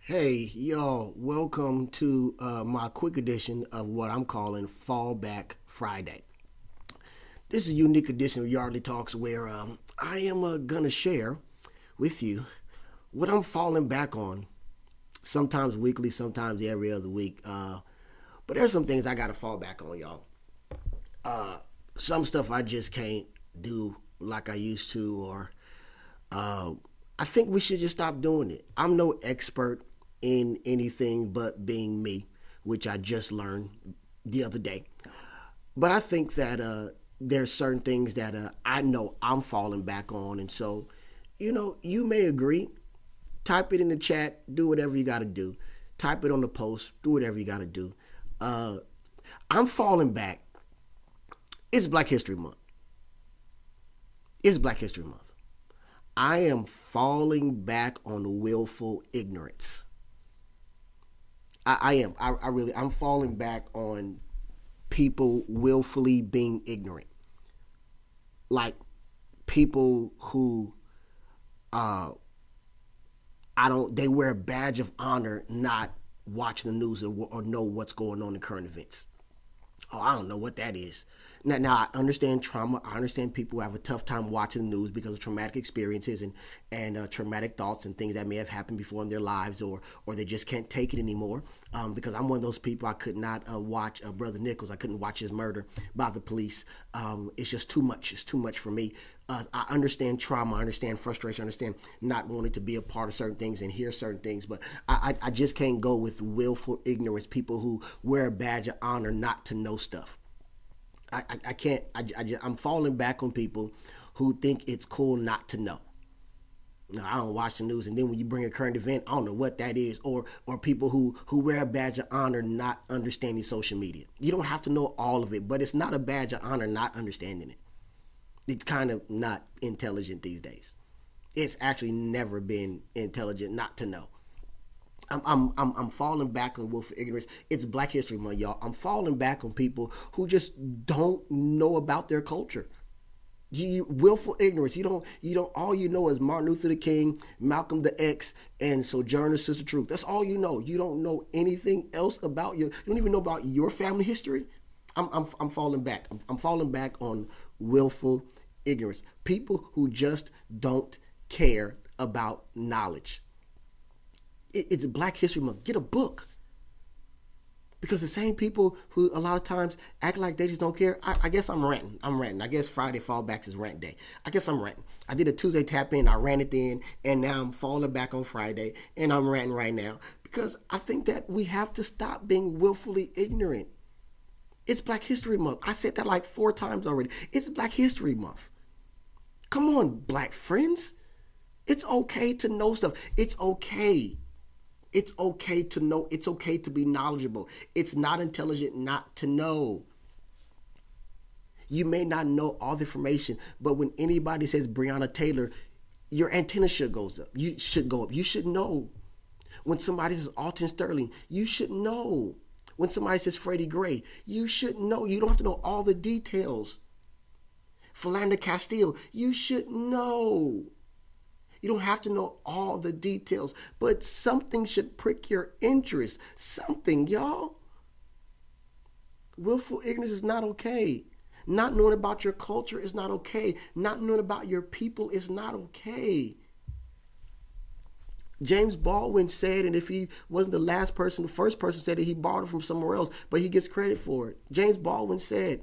Hey, y'all, welcome to my quick edition of what I'm calling FallBack Friday. This is a unique edition of Yardley Talks where I am going to share with you what I'm falling back on, sometimes weekly, sometimes every other week. But there's some things I got to fall back on, y'all. Some stuff I just can't do like I used to, or I think we should just stop doing it. I'm no expert in anything but being me, which I just learned the other day. But I think that there's certain things that I know I'm falling back on, and so you may agree. Type it in the chat. Do whatever you got to do. Type it on the post. Do whatever you got to do. I'm falling back. It's Black History Month. It's Black History Month. I am falling back on willful ignorance. I am. I'm falling back on people willfully being ignorant. Like people who they wear a badge of honor not watching the news or know what's going on in current events. Oh, I don't know what that is. Now I understand trauma. I understand people who have a tough time watching the news because of traumatic experiences and traumatic thoughts and things that may have happened before in their lives, or they just can't take it anymore. Because I'm one of those people. I could not watch Brother Nichols. I couldn't watch his murder by the police. It's just too much. It's too much for me. I understand trauma. I understand frustration. I understand not wanting to be a part of certain things and hear certain things. But I just can't go with willful ignorance. People who wear a badge of honor not to know stuff. I can't. I'm falling back on people who think it's cool not to know. No, I don't watch the news, and then when you bring a current event, I don't know what that is. Or people who wear a badge of honor not understanding social media. You don't have to know all of it, but it's not a badge of honor not understanding it. It's kind of not intelligent these days. It's actually never been intelligent not to know. I'm falling back on willful ignorance. It's Black History Month, y'all. I'm falling back on people who just don't know about their culture. Willful ignorance. You don't. All you know is Martin Luther King, Malcolm the X, and Sojourner Sister Truth. That's all you know. You don't know anything else about you don't even know about your family history. I'm falling back. I'm falling back on willful ignorance. People who just don't care about knowledge. It's Black History Month. Get a book. Because the same people who a lot of times act like they just don't care, I guess I'm ranting. I guess Friday fallbacks is rant day. I guess I'm ranting. I did a Tuesday tap in, I ranted then, and now I'm falling back on Friday, and I'm ranting right now. Because I think that we have to stop being willfully ignorant. It's Black History Month. I said that like 4 times already. It's Black History Month. Come on, Black friends. It's okay to know stuff. It's okay. It's okay to know. It's okay to be knowledgeable. It's not intelligent not to know. You may not know all the information, but when anybody says Breonna Taylor, your antenna should go up. You should go up. You should know. When somebody says Alton Sterling, you should know. When somebody says Freddie Gray, you should know. You don't have to know all the details. Philando Castile, you should know. You don't have to know all the details, but something should prick your interest. Something, y'all. Willful ignorance is not okay. Not knowing about your culture is not okay. Not knowing about your people is not okay. James Baldwin said, and if he wasn't the first person said it, he borrowed it from somewhere else, but he gets credit for it. James Baldwin said,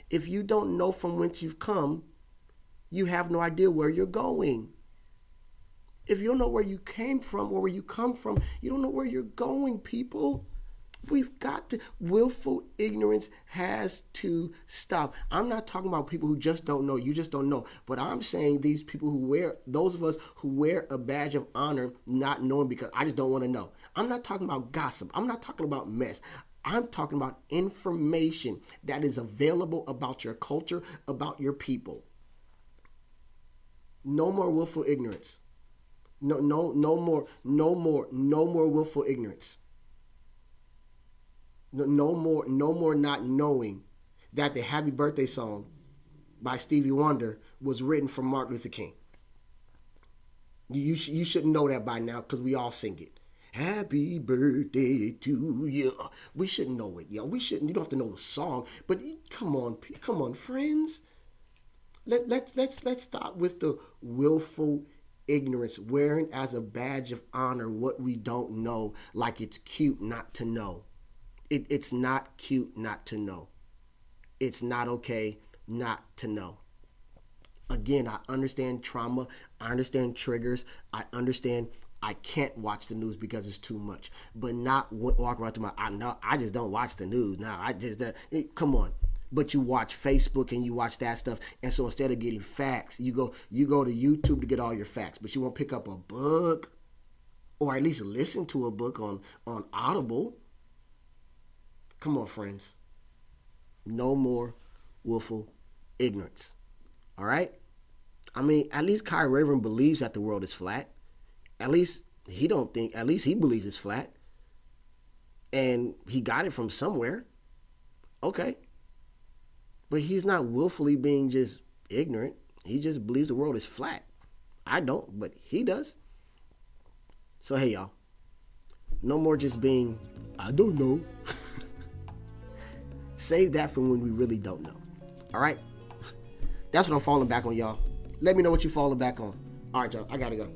if you don't know from whence you've come, you have no idea where you're going. If you don't know where you came from or where you come from, you don't know where you're going, people. We've got to. Willful ignorance has to stop. I'm not talking about people who just don't know. You just don't know. But I'm saying these people those of us who wear a badge of honor not knowing because I just don't want to know. I'm not talking about gossip. I'm not talking about mess. I'm talking about information that is available about your culture, about your people. No more willful ignorance. No more willful ignorance. No more not knowing that the Happy Birthday song by Stevie Wonder was written for Martin Luther King. You should know that by now because we all sing it. Happy birthday to you. We should know it, yo. We shouldn't. You don't have to know the song, but come on, friends. Let's stop with the willful ignorance, wearing as a badge of honor what we don't know, like it's cute not to know. It's not cute not to know. It's not okay not to know. Again, I understand trauma. I understand triggers. I understand I can't watch the news because it's too much. But not walk around to I just don't watch the news. Now, come on. But you watch Facebook and you watch that stuff. And so instead of getting facts, you go to YouTube to get all your facts. But you won't pick up a book or at least listen to a book on Audible. Come on, friends. No more willful ignorance. All right? I mean, at least Kyrie Irving believes that the world is flat. At least he believes it's flat. And he got it from somewhere. Okay. But he's not willfully being just ignorant. He just believes the world is flat. I don't, but he does. So, hey, y'all. No more just being, I don't know. Save that for when we really don't know. All right? That's what I'm falling back on, y'all. Let me know what you're falling back on. All right, y'all. I got to go.